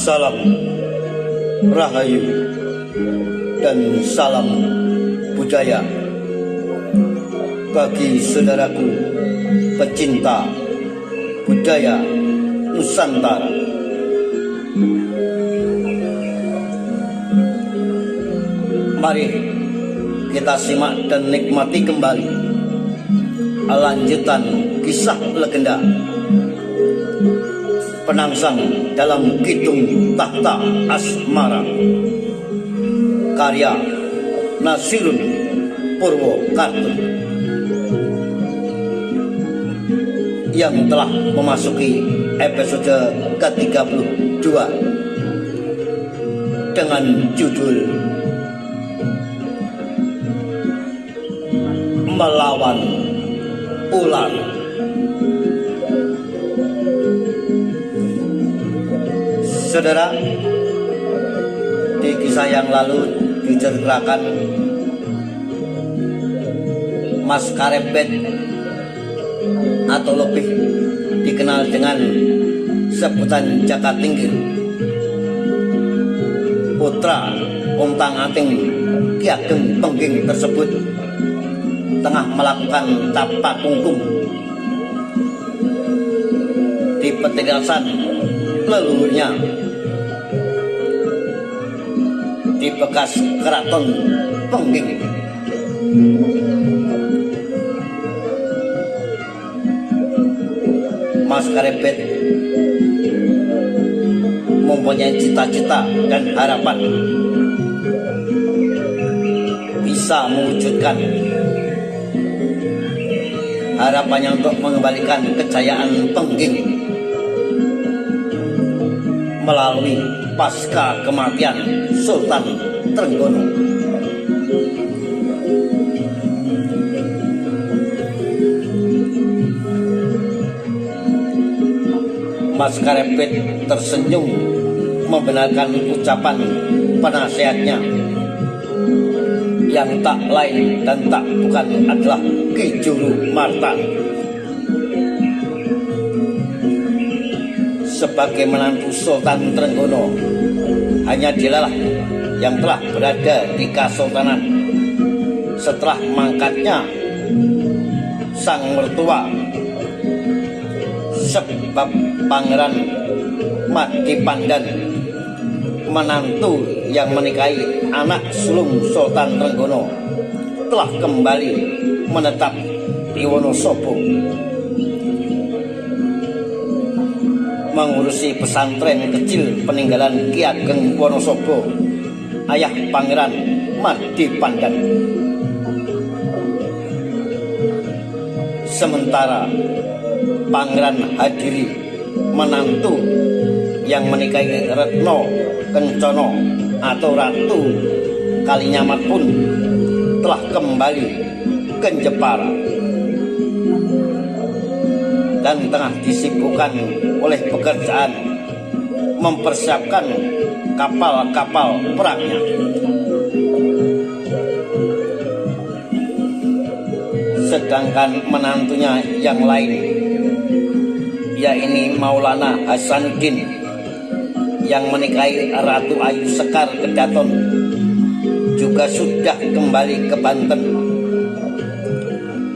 Salam Rahayu dan salam budaya bagi saudaraku pecinta budaya Nusantara. Mari kita simak dan nikmati kembali lanjutan kisah legenda Penangsang dalam Kidung Tahta Asmara, karya Nasirun Purwokarto, yang telah memasuki episode ke-32 dengan judul Melawan Ular. Saudara, di kisah yang lalu diceritakan Mas Karepet atau lebih dikenal dengan sebutan Jaka Tingkir, putra Untang Ating Ki Ageng Pengging tersebut tengah melakukan tapa kungkum di petinggasan leluhurnya di bekas keraton Pengging. Mas Karepet mempunyai cita-cita dan harapan bisa mewujudkan harapannya untuk mengembalikan kejayaan Pengging melalui pasca kematian Sultan Trenggono. Mas Karepet tersenyum membenarkan ucapan penasehatnya yang tak lain dan tak bukan adalah Ki Juru Marta. Sebagai menantu Sultan Trenggono, hanya dialah yang telah berada di Kasultanan setelah mangkatnya sang mertua, sebab Pangeran Madipandan, menantu yang menikahi anak sulung Sultan Trenggono, telah kembali menetap di Wonosobo mengurusi pesantren kecil peninggalan Ki Ageng Wonosobo, ayah Pangeran Madipandan. Sementara Pangeran Hadiri, menantu yang menikahi Retno Kencono atau Ratu Kalinyamat pun telah kembali ke Jepara dan tengah disibukkan oleh pekerjaan mempersiapkan kapal-kapal perangnya. Sedangkan menantunya yang lain, yaitu Maulana Hasanuddin yang menikahi Ratu Ayu Sekar Kedaton, juga sudah kembali ke Banten.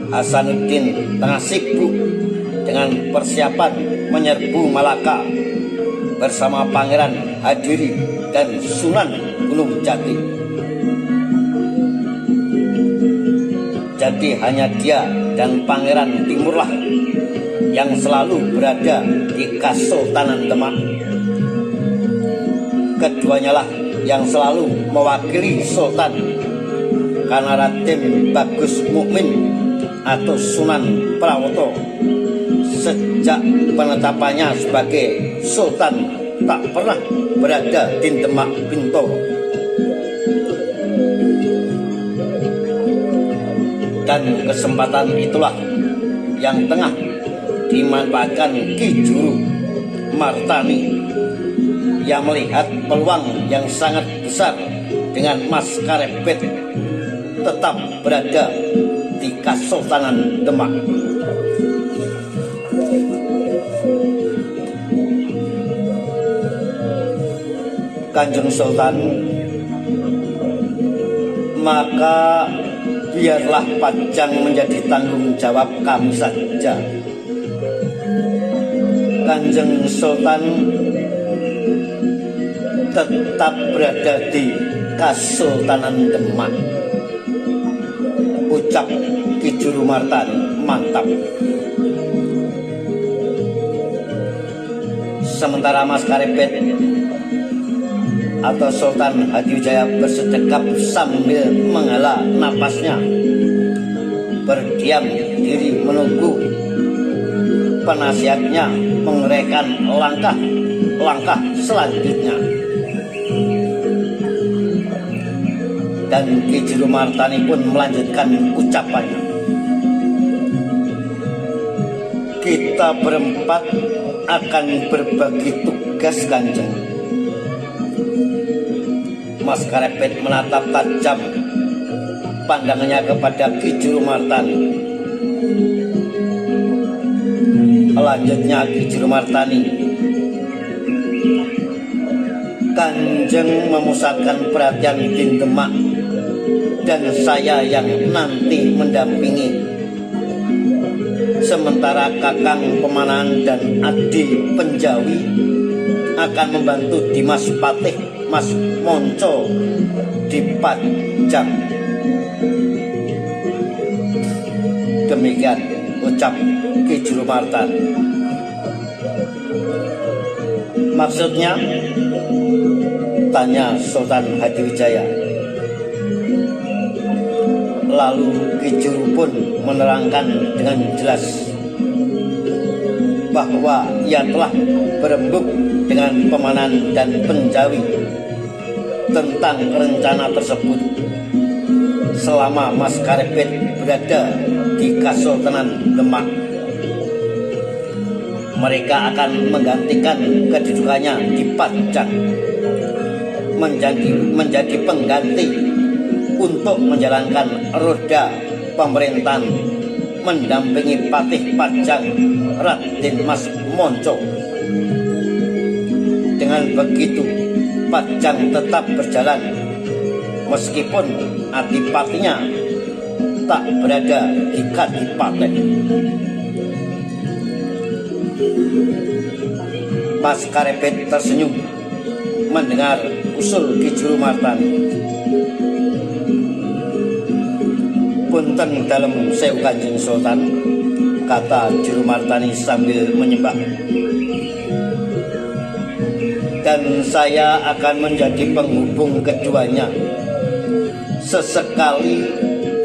Hasanuddin tengah sibuk dengan persiapan menyerbu Malaka bersama Pangeran Hadiri dan Sunan Gunung Jati. Jadi hanya dia dan Pangeran Timurlah yang selalu berada di Kasultanan Demak. Keduanya lah yang selalu mewakili Sultan, karena Raden Bagus Mukmin atau Sunan Prawoto sejak penetapannya sebagai Sultan tak pernah berada di Demak Bintoro. Dan kesempatan itulah yang tengah dimanfaatkan Ki Juru Martani yang melihat peluang yang sangat besar dengan Mas Karepet tetap berada di Kasultanan Demak. Kanjeng Sultan, maka biarlah Pajang menjadi tanggung jawab kami saja. Kanjeng Sultan tetap berada di Kasultanan Demak. Ucap Ki Juru Martani, mantap. Sementara Mas Karepet atau Sultan Hadiwijaya bersedekap sambil menghela napasnya, berdiam diri menunggu penasihatnya menguraikan langkah selanjutnya. Dan Ki Juru Martani pun melanjutkan ucapannya. Kita berempat akan berbagi tugas, Kanjeng. Mas Karepet menatap tajam pandangannya kepada Ki Juru Martani. Lanjutnya Ki Juru Martani, Kanjeng memusatkan perhatian di Demak dan saya yang nanti mendampingi, sementara Kakang Pemanahan dan Adi Penjawi akan membantu Dimas Patih Mas Monco di Pajang. Demikian ucap Ki Juru Martani. Maksudnya, tanya Sultan Hadiwijaya. Lalu Ki Juru pun menerangkan dengan jelas bahwa ia telah berembuk dengan Pemanahan dan Penjawi tentang rencana tersebut selama Mas Karepet berada di Kasultanan Demak. Mereka akan menggantikan kedudukannya di Pajang, menjadi pengganti untuk menjalankan roda pemerintahan mendampingi Patih Pajang Raden Mas Monco. Dengan begitu Pajang tetap berjalan meskipun adipatinya tak berada di Kadipaten. Mas Karepet tersenyum mendengar usul Ki Juru Martani. Punten dalem sewu Kanjeng Sultan, kata Juru Martani sambil menyembah. Dan saya akan menjadi penghubung keduanya. Sesekali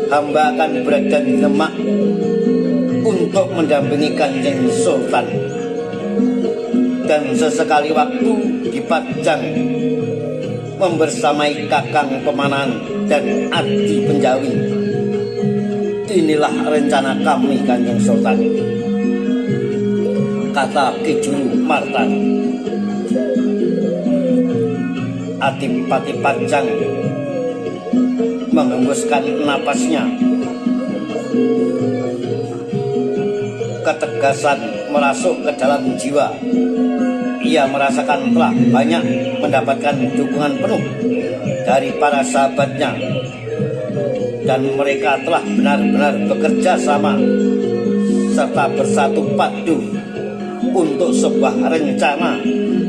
hamba akan berada di Demak untuk mendampingi Kanjeng Sultan, dan sesekali waktu di Pajang membersamai Kakang Pemanahan dan Adi Penjawi. Inilah rencana kami, Kanjeng Sultan, kata Ki Juru Martani. Adipati Pajang menghembuskan napasnya. Ketegasan merasuk ke dalam jiwa. Ia merasakan telah banyak mendapatkan dukungan penuh dari para sahabatnya, dan mereka telah benar-benar bekerja sama serta bersatu padu untuk sebuah rencana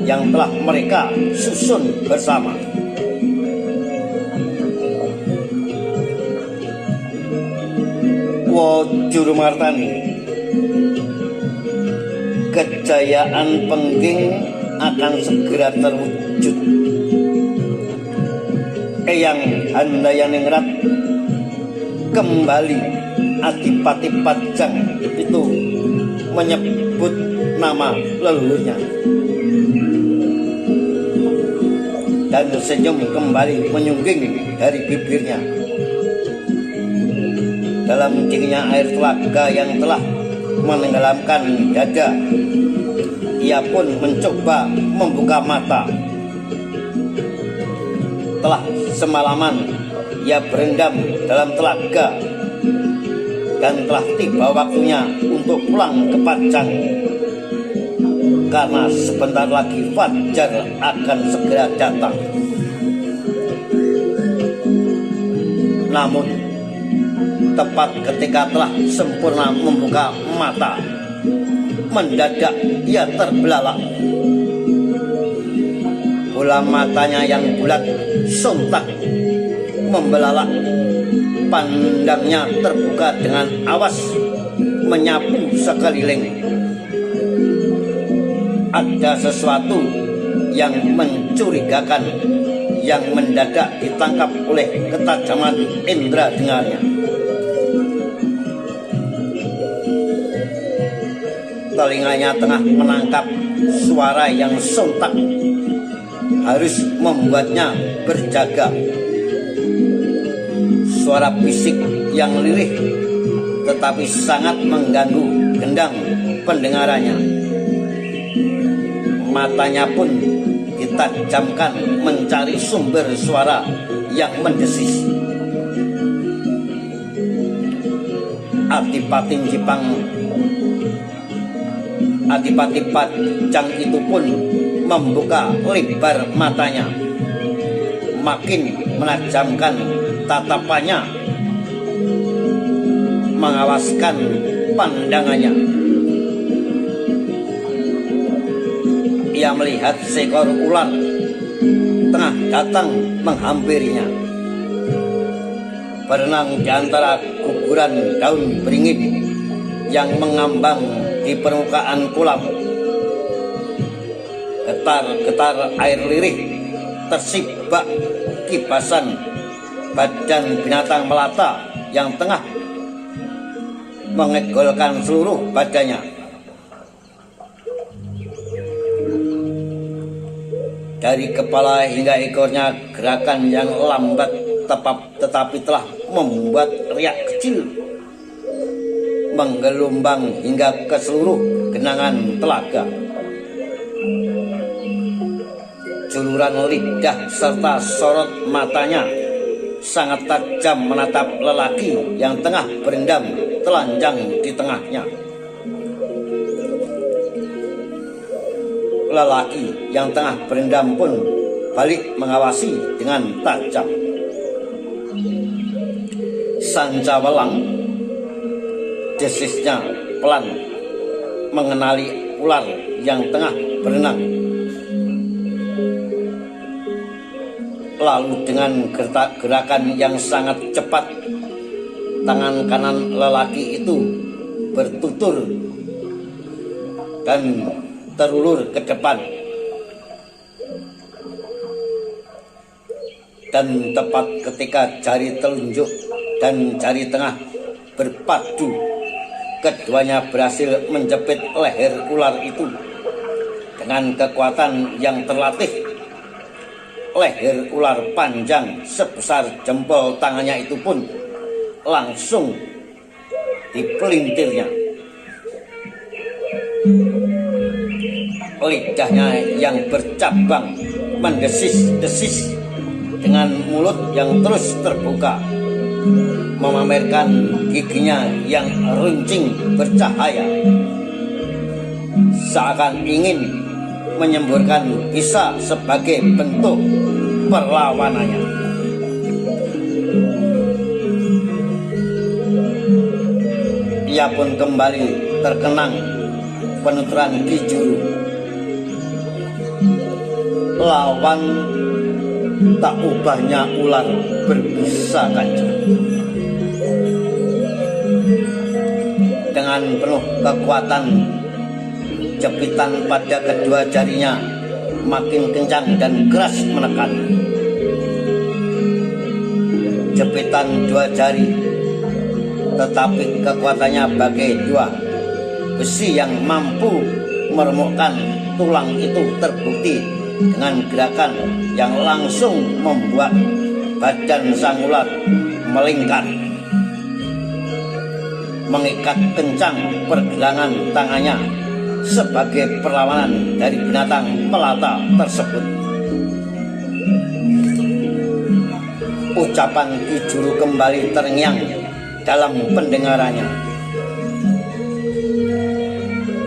yang telah mereka susun bersama. Juru Martani, kejayaan Pengging akan segera terwujud. Eyang Handayaningrat kembali. Adipati Pajang itu menyebut nama leluhurnya, dan senyum kembali menyungging dari bibirnya. Dalam dinginnya air telaga yang telah menenggelamkan dada, ia pun mencoba membuka mata. Telah semalaman ia berendam dalam telaga, dan telah tiba waktunya untuk pulang ke Pajang, karena sebentar lagi fajar akan segera datang. Namun tepat ketika telah sempurna membuka mata, mendadak ia terbelalak. Bola matanya yang bulat sontak membelalak. Pandangnya terbuka dengan awas menyapu sekeliling. Ada sesuatu yang mencurigakan yang mendadak ditangkap oleh ketajaman indera dengarnya. Telinganya tengah menangkap suara yang sontak, harus membuatnya berjaga. Suara bisik yang lirih tetapi sangat mengganggu gendang pendengarannya. Matanya pun ditajamkan mencari sumber suara yang mendesis. Adipati Pajang itu pun membuka lebar matanya, makin menajamkan tatapannya, mengawaskan pandangannya. Ia melihat seekor ular tengah datang menghampirinya, berenang di antara guguran daun beringin yang mengambang di permukaan kolam. Getar-getar air lirih tersibak kibasan badan binatang melata yang tengah mengegolkan seluruh badannya. Dari kepala hingga ekornya gerakan yang lambat tetapi telah membuat riak kecil menggelombang hingga ke seluruh genangan telaga. Juluran lidah serta sorot matanya sangat tajam menatap lelaki yang tengah berendam telanjang di tengahnya. Lelaki yang tengah berendam pun balik mengawasi dengan tajam. Sancawelang, desisnya pelan mengenali ular yang tengah berenang. Lalu dengan gerakan yang sangat cepat, tangan kanan lelaki itu bertutur dan terulur ke depan. Dan tepat ketika jari telunjuk dan jari tengah berpadu, keduanya berhasil menjepit leher ular itu dengan kekuatan yang terlatih. Leher ular panjang sebesar jempol tangannya itu pun langsung dipelintirnya. Lidahnya yang bercabang mendesis-desis dengan mulut yang terus terbuka, memamerkan giginya yang runcing bercahaya, seakan ingin menyemburkan bisa sebagai bentuk perlawanannya. Ia pun kembali terkenang penuturan Ki Juru. Lawan tak ubahnya ular berbisa kaca. Dengan penuh kekuatan, jepitan pada kedua jarinya makin kencang dan keras menekan. Jepitan dua jari, tetapi kekuatannya bagai dua besi yang mampu meremukkan tulang itu terbukti dengan gerakan yang langsung membuat badan sang ular melingkar, mengikat kencang pergelangan tangannya sebagai perlawanan dari binatang melata tersebut. Ucapan Ki Juru kembali terngiang dalam pendengarannya.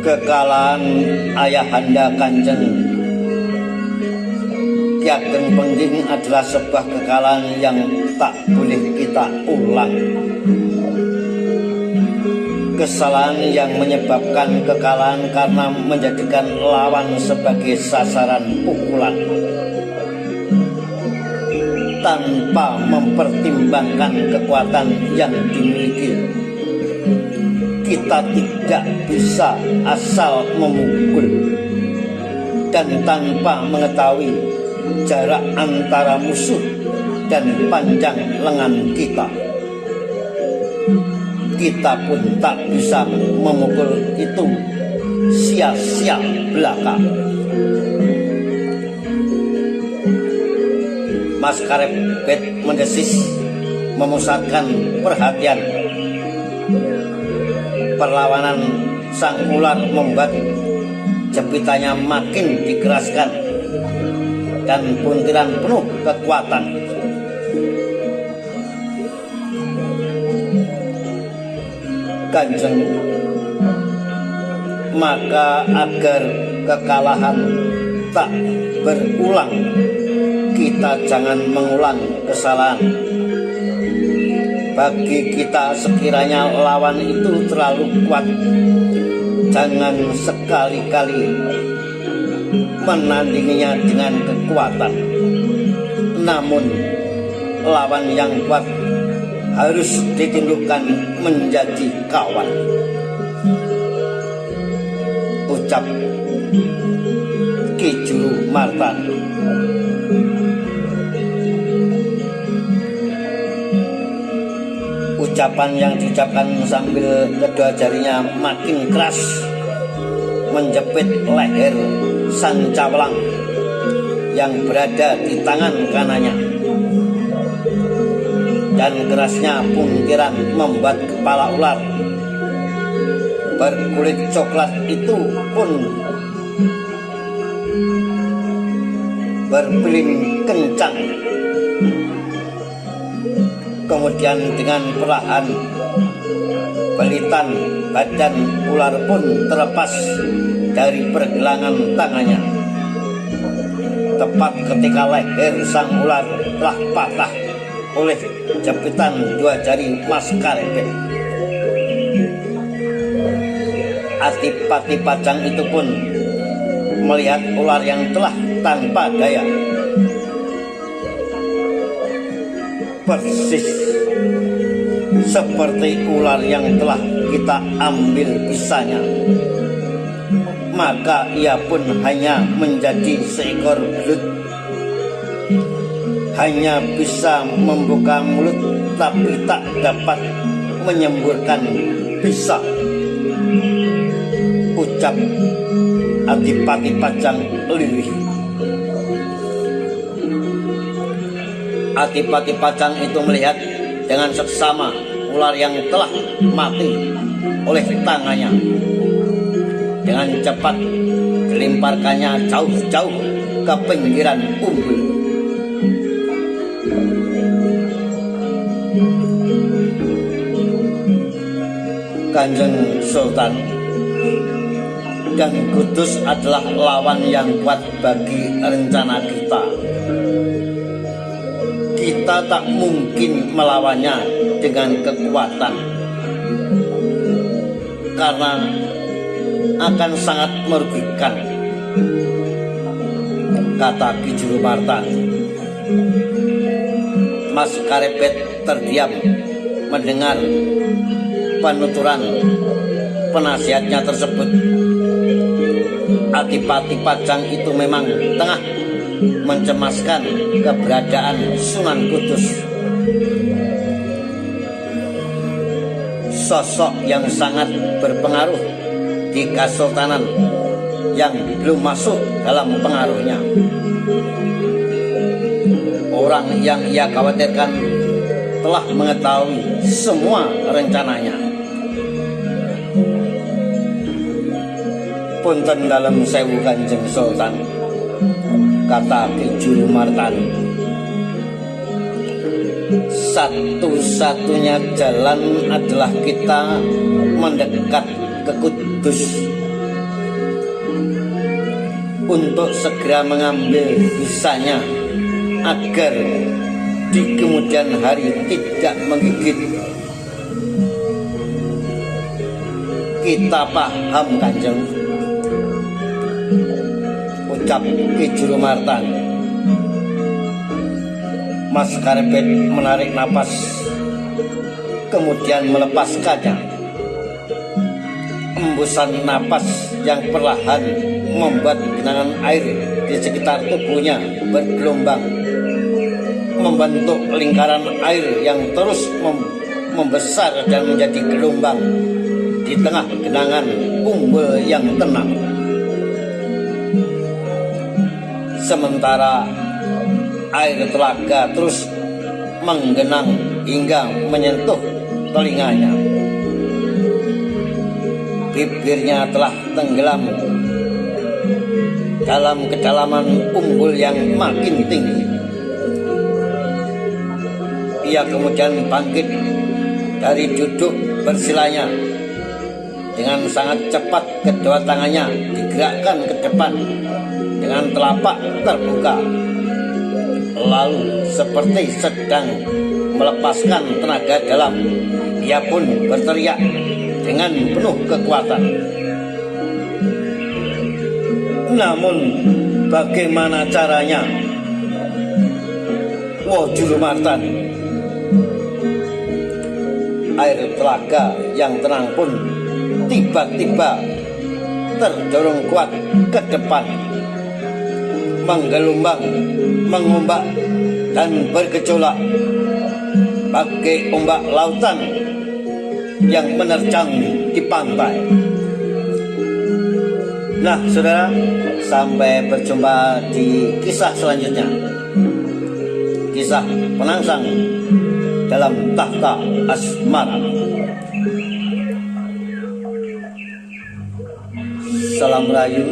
Kekalahan Ayahanda Kanjeng Ki Ageng Pengging adalah sebuah kekalahan yang tak boleh kita ulang. Kesalahan yang menyebabkan kekalahan karena menjadikan lawan sebagai sasaran pukulan tanpa mempertimbangkan kekuatan yang dimiliki. Kita tidak bisa asal memukul dan tanpa mengetahui jarak antara musuh dan panjang lengan kita. Kita pun tak bisa memukul itu sia-sia belaka. Mas Karebet mendesis, memusatkan perhatian. Perlawanan sang ular membuat jepitannya makin dikeraskan dan puntiran penuh kekuatan. Kanjeng, maka agar kekalahan tak berulang, kita jangan mengulang kesalahan. Bagi kita sekiranya lawan itu terlalu kuat, jangan sekali-kali menandinginya dengan kekuatan. Namun lawan yang kuat harus ditundukkan menjadi kawan. Ucap Ki Juru Martan. Ucapan yang diucapkan sambil kedua jarinya makin keras menjepit leher sang cawalang yang berada di tangan kanannya, dan kerasnya puntiran membuat kepala ular berkulit coklat itu pun berpiling kencang. Kemudian dengan perlahan belitan badan ular pun terlepas dari pergelangan tangannya. Tepat ketika leher sang ular telah patah oleh jepitan dua jari Mas Karebet, Adipati Pajang itu pun melihat ular yang telah tanpa daya, persis seperti ular yang telah kita ambil bisanya. Maka ia pun hanya menjadi seekor belut, hanya bisa membuka mulut tapi tak dapat menyemburkan bisa. Ucap Adipati Pajang lirih. Adipati Pajang itu melihat dengan seksama ular yang telah mati oleh tangannya. Dengan cepat dilemparkannya jauh-jauh ke pinggiran umbul. Kanjeng Sultan, dan Kudus adalah lawan yang kuat bagi rencana kita. Kita tak mungkin melawannya dengan kekuatan, karena akan sangat merugikan, kata Ki Juru Martan. Mas Karebet terdiam mendengar penuturan penasihatnya tersebut. Adipati Pajang itu memang tengah mencemaskan keberadaan Sunan Kudus, sosok yang sangat berpengaruh di Kesultanan yang belum masuk dalam pengaruhnya. Orang yang ia khawatirkan telah mengetahui semua rencananya. Punten dalam sewu Kanjeng Sultan, kata Ki Juru Martan. Satu-satunya jalan adalah kita mendekat ke Kudus. untuk segera mengambil bisanya agar di kemudian hari tidak menggigit. Kita paham Kanjeng, ucap Ki Juru Martan. Mas Karepet menarik napas, kemudian melepaskannya. Embusan napas yang perlahan membuat genangan air di sekitar tubuhnya bergelombang, membentuk lingkaran air yang terus membesar dan menjadi gelombang di tengah genangan umbul yang tenang. Sementara air telaga terus menggenang hingga menyentuh telinganya. Bibirnya telah tenggelam dalam kedalaman umbul yang makin tinggi. Ia kemudian bangkit dari duduk bersilanya. Dengan sangat cepat kedua tangannya digerakkan ke depan dengan telapak terbuka. Lalu seperti sedang melepaskan tenaga dalam, ia pun berteriak dengan penuh kekuatan. Namun bagaimana caranya? Wo Juru Martan. Air telaga yang tenang pun tiba-tiba terdorong kuat ke depan, menggelombang, mengombak, dan bergejolak bagai ombak lautan yang menerjang di pantai. Nah, saudara, sampai berjumpa di kisah selanjutnya. Kisah Penangsang dalam Tahta Asmara. Salam Rayu,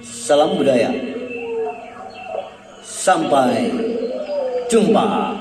salam budaya. Sampai jumpa.